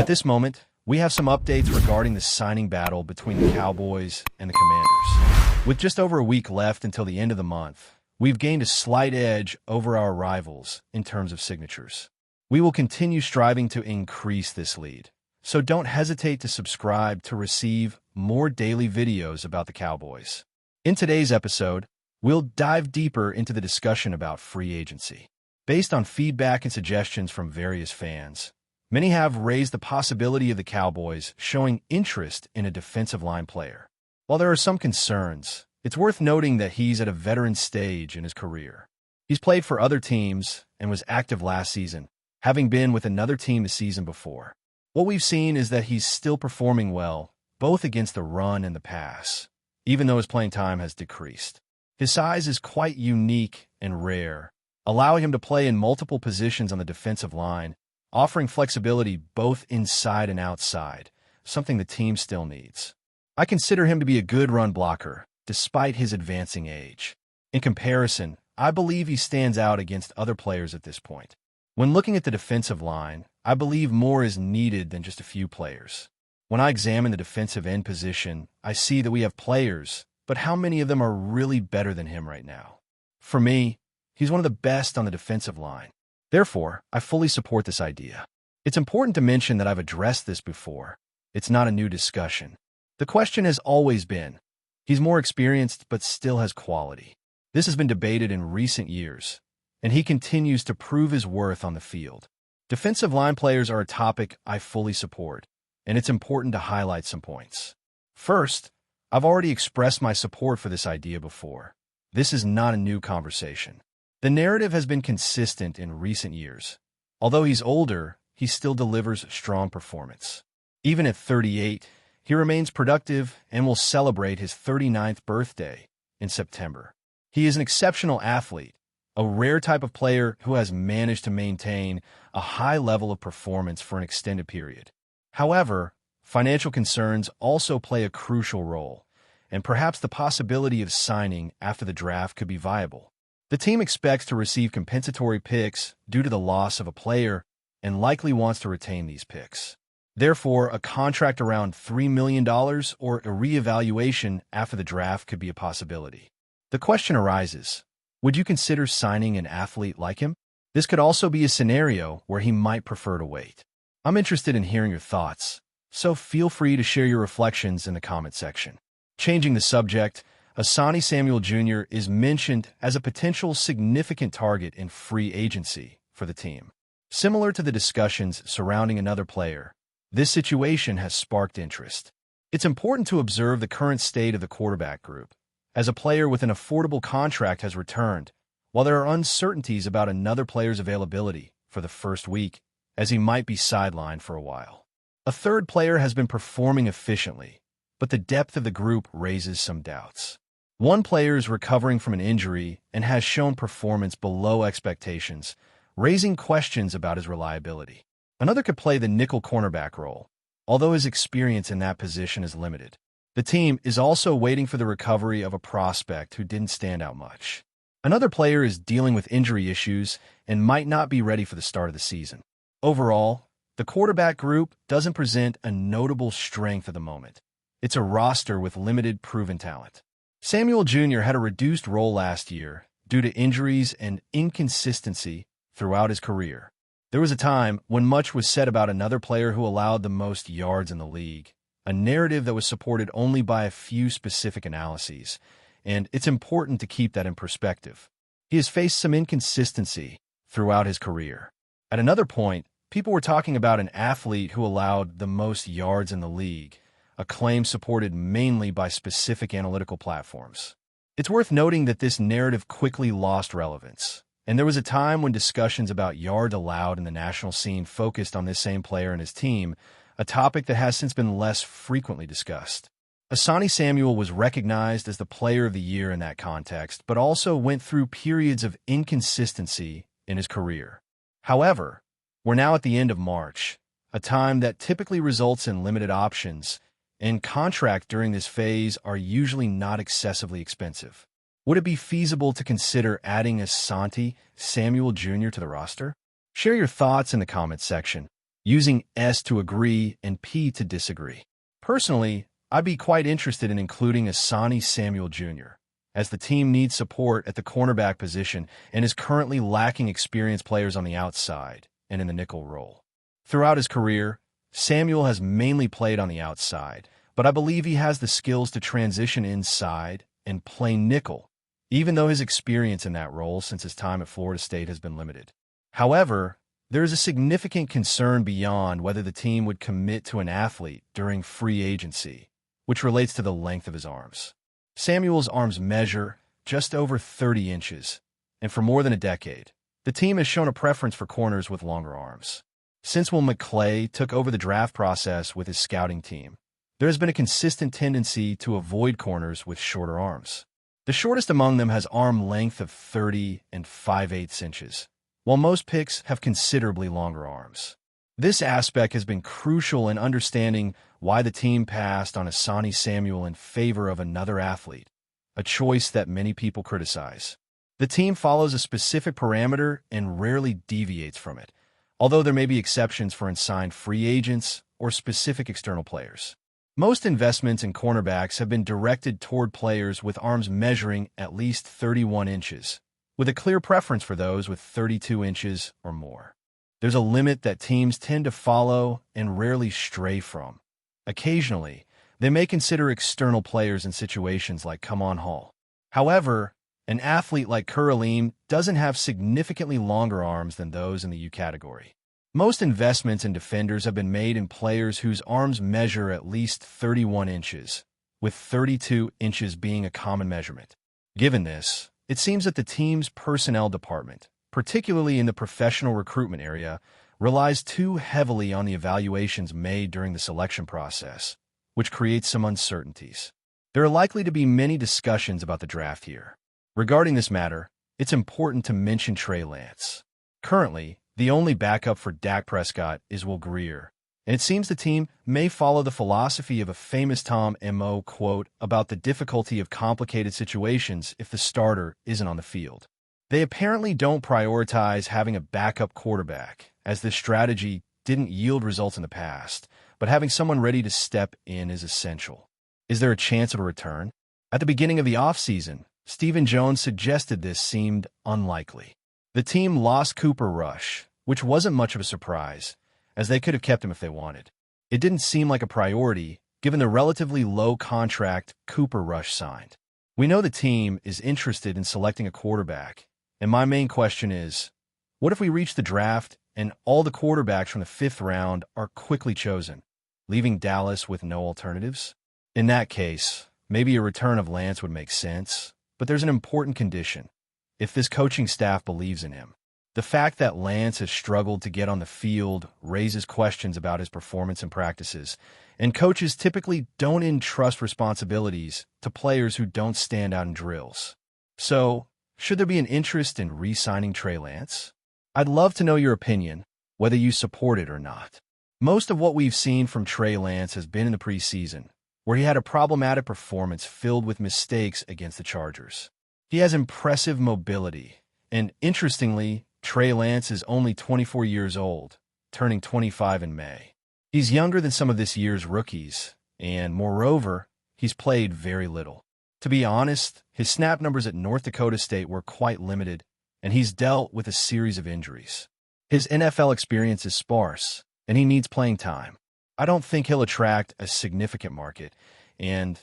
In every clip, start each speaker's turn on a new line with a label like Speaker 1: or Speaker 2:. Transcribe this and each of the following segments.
Speaker 1: At this moment, we have some updates regarding the signing battle between the Cowboys and the Commanders. With just over a week left until the end of the month, we've gained a slight edge over our rivals in terms of signatures. We will continue striving to increase this lead, so don't hesitate to subscribe to receive more daily videos about the Cowboys. In today's episode, we'll dive deeper into the discussion about free agency. Based on feedback and suggestions from various fans, many have raised the possibility of the Cowboys showing interest in a defensive line player. While there are some concerns, it's worth noting that he's at a veteran stage in his career. He's played for other teams and was active last season, having been with another team the season before. What we've seen is that he's still performing well, both against the run and the pass, even though his playing time has decreased. His size is quite unique and rare, allowing him to play in multiple positions on the defensive line, offering flexibility both inside and outside, something the team still needs. I consider him to be a good run blocker, despite his advancing age. In comparison, I believe he stands out against other players at this point. When looking at the defensive line, I believe more is needed than just a few players. When I examine the defensive end position, I see that we have players, but how many of them are really better than him right now? For me, he's one of the best on the defensive line. Therefore, I fully support this idea. It's important to mention that I've addressed this before. It's not a new discussion. The question has always been, he's more experienced but still has quality. This has been debated in recent years, and he continues to prove his worth on the field. Defensive line players are a topic I fully support, and it's important to highlight some points. First, I've already expressed my support for this idea before. This is not a new conversation. The narrative has been consistent in recent years. Although he's older, he still delivers strong performance. Even at 38, he remains productive and will celebrate his 39th birthday in September. He is an exceptional athlete, a rare type of player who has managed to maintain a high level of performance for an extended period. However, financial concerns also play a crucial role, and perhaps the possibility of signing after the draft could be viable. The team expects to receive compensatory picks due to the loss of a player and likely wants to retain these picks. Therefore, a contract around $3 million or a reevaluation after the draft could be a possibility. The question arises, would you consider signing an athlete like him? This could also be a scenario where he might prefer to wait. I'm interested in hearing your thoughts, so feel free to share your reflections in the comment section. Changing the subject, Asante Samuel Jr. is mentioned as a potential significant target in free agency for the team. Similar to the discussions surrounding another player, this situation has sparked interest. It's important to observe the current state of the quarterback group, as a player with an affordable contract has returned, while there are uncertainties about another player's availability for the first week, as he might be sidelined for a while. A third player has been performing efficiently, but the depth of the group raises some doubts. One player is recovering from an injury and has shown performance below expectations, raising questions about his reliability. Another could play the nickel cornerback role, although his experience in that position is limited. The team is also waiting for the recovery of a prospect who didn't stand out much. Another player is dealing with injury issues and might not be ready for the start of the season. Overall, the quarterback group doesn't present a notable strength at the moment. It's a roster with limited proven talent. Samuel Jr. had a reduced role last year due to injuries and inconsistency throughout his career. There was a time when much was said about another player who allowed the most yards in the league, a narrative that was supported only by a few specific analyses, and it's important to keep that in perspective. He has faced some inconsistency throughout his career. At another point, people were talking about an athlete who allowed the most yards in the league, a claim supported mainly by specific analytical platforms. It's worth noting that this narrative quickly lost relevance, and there was a time when discussions about yards allowed in the national scene focused on this same player and his team, a topic that has since been less frequently discussed. Asante Samuel was recognized as the player of the year in that context, but also went through periods of inconsistency in his career. However, we're now at the end of March, a time that typically results in limited options, and contracts during this phase are usually not excessively expensive. Would it be feasible to consider adding Asante Samuel Jr. to the roster? Share your thoughts in the comments section. using S to agree and P to disagree. Personally, I'd be quite interested in including Asani Samuel Jr., as the team needs support at the cornerback position and is currently lacking experienced players on the outside and in the nickel role. Throughout his career, Samuel has mainly played on the outside, but I believe he has the skills to transition inside and play nickel, even though his experience in that role since his time at Florida State has been limited. However, there is a significant concern beyond whether the team would commit to an athlete during free agency, which relates to the length of his arms. Samuel's arms measure just over 30 inches, and for more than a decade, the team has shown a preference for corners with longer arms. Since Will McClay took over the draft process with his scouting team, there has been a consistent tendency to avoid corners with shorter arms. The shortest among them has arm length of 30 and 5/8 inches, while most picks have considerably longer arms. This aspect has been crucial in understanding why the team passed on Asani Samuel in favor of another athlete, a choice that many people criticize. The team follows a specific parameter and rarely deviates from it, although there may be exceptions for unsigned free agents or specific external players. Most investments in cornerbacks have been directed toward players with arms measuring at least 31 inches, with a clear preference for those with 32 inches or more. There's a limit that teams tend to follow and rarely stray from. Occasionally, they may consider external players in situations like Come-On Hall. However, an athlete like Kuralim doesn't have significantly longer arms than those in the U category. Most investments in defenders have been made in players whose arms measure at least 31 inches, with 32 inches being a common measurement. Given this, it seems that the team's personnel department, particularly in the professional recruitment area, relies too heavily on the evaluations made during the selection process, which creates some uncertainties. There are likely to be many discussions about the draft here. Regarding this matter, it's important to mention Trey Lance. Currently, the only backup for Dak Prescott is Will Grier, and it seems the team may follow the philosophy of a famous Tom M.O. quote about the difficulty of complicated situations if the starter isn't on the field. They apparently don't prioritize having a backup quarterback, as this strategy didn't yield results in the past, but having someone ready to step in is essential. Is there a chance of a return? At the beginning of the offseason, Stephen Jones suggested this seemed unlikely. The team lost Cooper Rush, which wasn't much of a surprise, as they could have kept him if they wanted. It didn't seem like a priority, given the relatively low contract Cooper Rush signed. We know the team is interested in selecting a quarterback, and my main question is, what if we reach the draft and all the quarterbacks from the 5th round are quickly chosen, leaving Dallas with no alternatives? In that case, maybe a return of Lance would make sense, but there's an important condition: if this coaching staff believes in him. The fact that Lance has struggled to get on the field raises questions about his performance in practices, and coaches typically don't entrust responsibilities to players who don't stand out in drills. So, should there be an interest in re-signing Trey Lance? I'd love to know your opinion, whether you support it or not. Most of what we've seen from Trey Lance has been in the preseason, where he had a problematic performance filled with mistakes against the Chargers. He has impressive mobility, and interestingly, Trey Lance is only 24 years old, turning 25 in May. He's younger than some of this year's rookies, and moreover, he's played very little. To be honest, his snap numbers at North Dakota State were quite limited, and he's dealt with a series of injuries. His NFL experience is sparse, and he needs playing time. I don't think he'll attract a significant market, and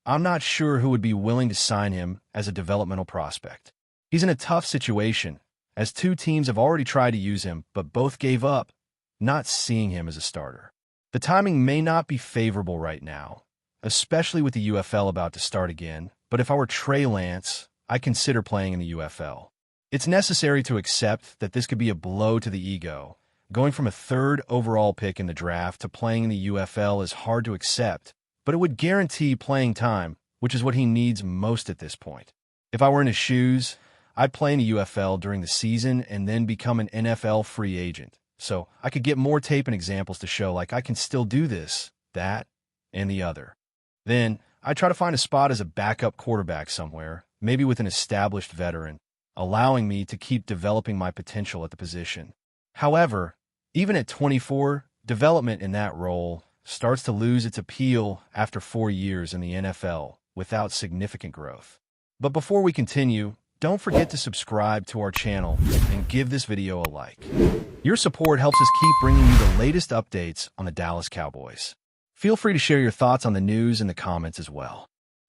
Speaker 1: I'm not sure who would be willing to sign him as a developmental prospect. He's in a tough situation, as two teams have already tried to use him, but both gave up, not seeing him as a starter. The timing may not be favorable right now, especially with the UFL about to start again, but if I were Trey Lance, I'd consider playing in the UFL. It's necessary to accept that this could be a blow to the ego. Going from a 3rd overall pick in the draft to playing in the UFL is hard to accept, but it would guarantee playing time, which is what he needs most at this point. If I were in his shoes, I'd play in the UFL during the season and then become an NFL free agent, so I could get more tape and examples to show like I can still do this, that, and the other. Then, I'd try to find a spot as a backup quarterback somewhere, maybe with an established veteran, allowing me to keep developing my potential at the position. However, even at 24, development in that role starts to lose its appeal after 4 years in the NFL without significant growth. But before we continue, don't forget to subscribe to our channel and give this video a like. Your support helps us keep bringing you the latest updates on the Dallas Cowboys. Feel free to share your thoughts on the news in the comments as well.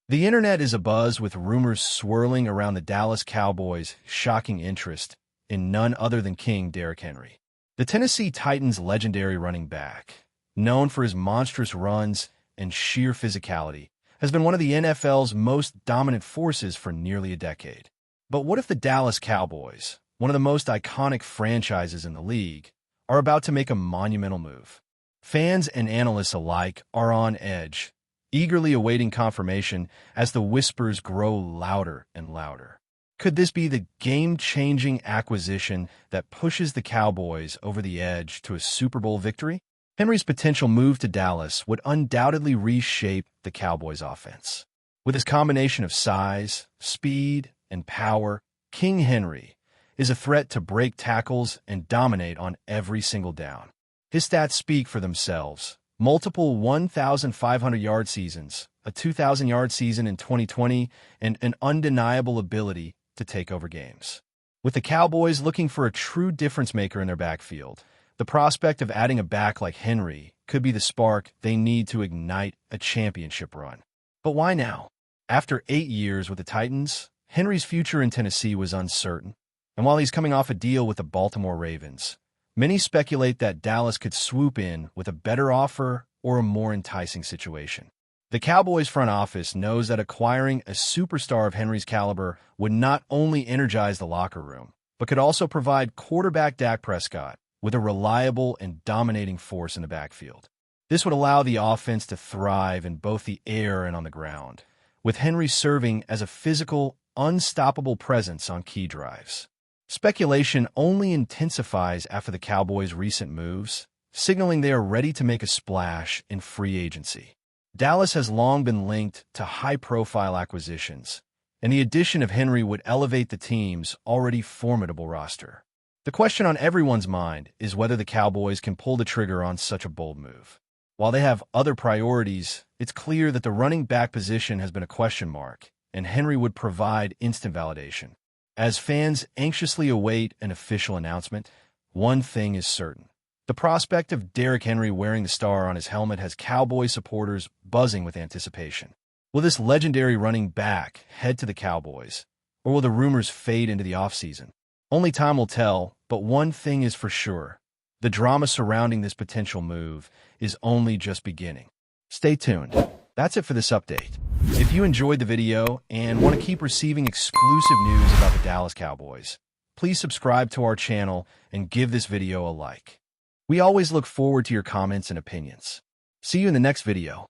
Speaker 1: The internet is abuzz with rumors swirling around the Dallas Cowboys' shocking interest in none other than King Derrick Henry. The Tennessee Titans' legendary running back, known for his monstrous runs and sheer physicality, has been one of the NFL's most dominant forces for nearly a decade. But what if the Dallas Cowboys, one of the most iconic franchises in the league, are about to make a monumental move? Fans and analysts alike are on edge, eagerly awaiting confirmation as the whispers grow louder and louder. Could this be the game-changing acquisition that pushes the Cowboys over the edge to a Super Bowl victory? Henry's potential move to Dallas would undoubtedly reshape the Cowboys' offense. With his combination of size, speed, and power, King Henry is a threat to break tackles and dominate on every single down. His stats speak for themselves. Multiple 1,500-yard seasons, a 2,000-yard season in 2020, and an undeniable ability to take over games. With the Cowboys looking for a true difference-maker in their backfield, the prospect of adding a back like Henry could be the spark they need to ignite a championship run. But why now? After 8 years with the Titans, Henry's future in Tennessee was uncertain, and while he's coming off a deal with the Baltimore Ravens, many speculate that Dallas could swoop in with a better offer or a more enticing situation. The Cowboys front office knows that acquiring a superstar of Henry's caliber would not only energize the locker room, but could also provide quarterback Dak Prescott with a reliable and dominating force in the backfield. This would allow the offense to thrive in both the air and on the ground, with Henry serving as a physical, unstoppable presence on key drives. Speculation only intensifies after the Cowboys' recent moves, signaling they are ready to make a splash in free agency. Dallas has long been linked to high-profile acquisitions, and the addition of Henry would elevate the team's already formidable roster. The question on everyone's mind is whether the Cowboys can pull the trigger on such a bold move. While they have other priorities, it's clear that the running back position has been a question mark, and Henry would provide instant validation. As fans anxiously await an official announcement, one thing is certain. The prospect of Derrick Henry wearing the star on his helmet has Cowboy supporters buzzing with anticipation. Will this legendary running back head to the Cowboys, or will the rumors fade into the offseason? Only time will tell, but one thing is for sure. The drama surrounding this potential move is only just beginning. Stay tuned. That's it for this update. If you enjoyed the video and want to keep receiving exclusive news about the Dallas Cowboys, please subscribe to our channel and give this video a like. We always look forward to your comments and opinions. See you in the next video.